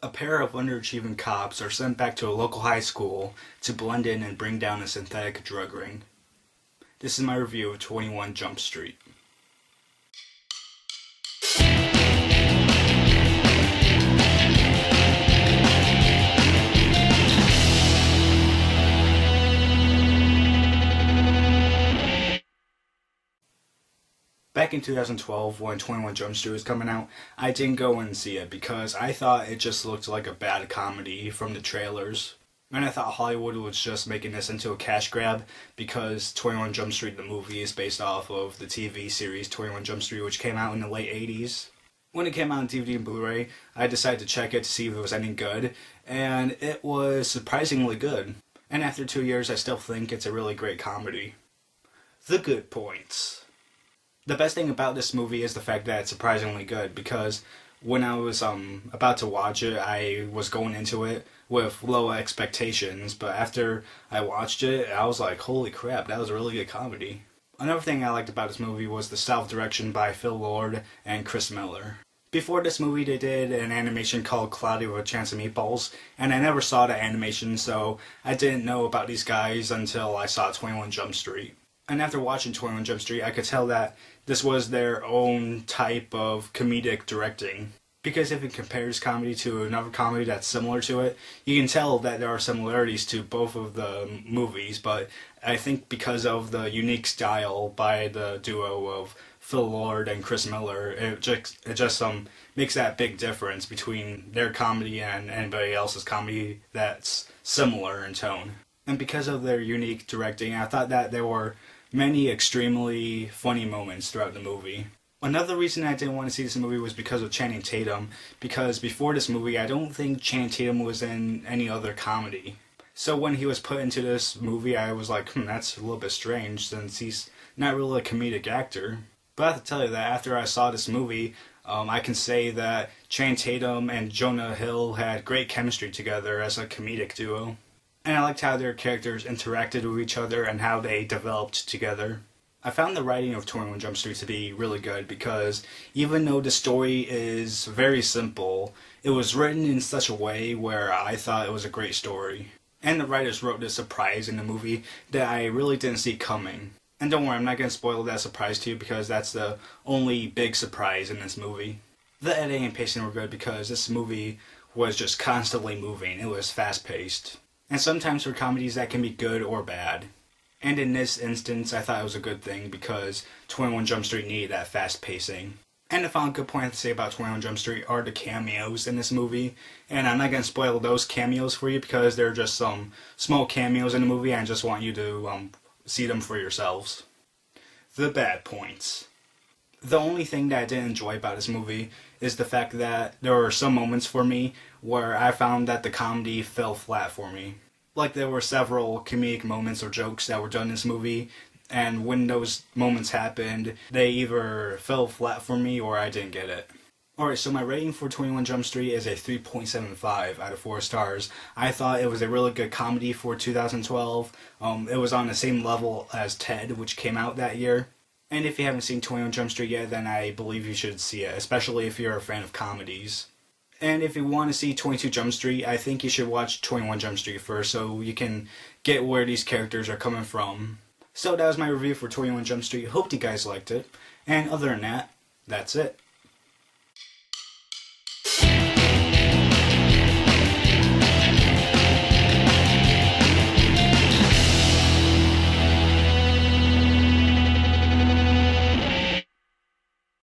A pair of underachieving cops are sent back to a local high school to blend in and bring down a synthetic drug ring. This is my review of 21 Jump Street. Back in 2012, when 21 Jump Street was coming out, I didn't go and see it because I thought it just looked like a bad comedy from the trailers. And I thought Hollywood was just making this into a cash grab because 21 Jump Street, the movie, is based off of the TV series 21 Jump Street, which came out in the late 80s. When it came out on DVD and Blu-ray, I decided to check it to see if it was any good, and it was surprisingly good. And after 2 years, I still think it's a really great comedy. The good points. The best thing about this movie is the fact that it's surprisingly good, because when I was about to watch it, I was going into it with low expectations, but after I watched it, I was like, holy crap, that was a really good comedy. Another thing I liked about this movie was the style direction by Phil Lord and Chris Miller. Before this movie, they did an animation called Cloudy with a Chance of Meatballs, and I never saw that animation, so I didn't know about these guys until I saw 21 Jump Street. And after watching 21 Jump Street, I could tell that this was their own type of comedic directing. Because if it compares comedy to another comedy that's similar to it, you can tell that there are similarities to both of the movies, but I think because of the unique style by the duo of Phil Lord and Chris Miller, it just makes that big difference between their comedy and anybody else's comedy that's similar in tone. And because of their unique directing, I thought that there were many extremely funny moments throughout the movie. Another reason I didn't want to see this movie was because of Channing Tatum, because before this movie I don't think Channing Tatum was in any other comedy. So when he was put into this movie, I was like, that's a little bit strange since he's not really a comedic actor. But I have to tell you that after I saw this movie, I can say that Channing Tatum and Jonah Hill had great chemistry together as a comedic duo. And I liked how their characters interacted with each other and how they developed together. I found the writing of 21 Jump Street to be really good because even though the story is very simple, it was written in such a way where I thought it was a great story. And the writers wrote this surprise in the movie that I really didn't see coming. And don't worry, I'm not going to spoil that surprise to you because that's the only big surprise in this movie. The editing and pacing were good because this movie was just constantly moving. It was fast-paced. And sometimes for comedies that can be good or bad. And in this instance, I thought it was a good thing because 21 Jump Street needed that fast pacing. And the final good point I have to say about 21 Jump Street are the cameos in this movie. And I'm not going to spoil those cameos for you because they're just some small cameos in the movie and I just want you to see them for yourselves. The bad points. The only thing that I didn't enjoy about this movie is the fact that there were some moments for me where I found that the comedy fell flat for me. Like there were several comedic moments or jokes that were done in this movie, and when those moments happened, they either fell flat for me or I didn't get it. Alright, so my rating for 21 Jump Street is a 3.75 out of 4 stars. I thought it was a really good comedy for 2012. It was on the same level as Ted, which came out that year. And if you haven't seen 21 Jump Street yet, then I believe you should see it, especially if you're a fan of comedies. And if you want to see 22 Jump Street, I think you should watch 21 Jump Street first so you can get where these characters are coming from. So that was my review for 21 Jump Street. Hope you guys liked it. And other than that, that's it.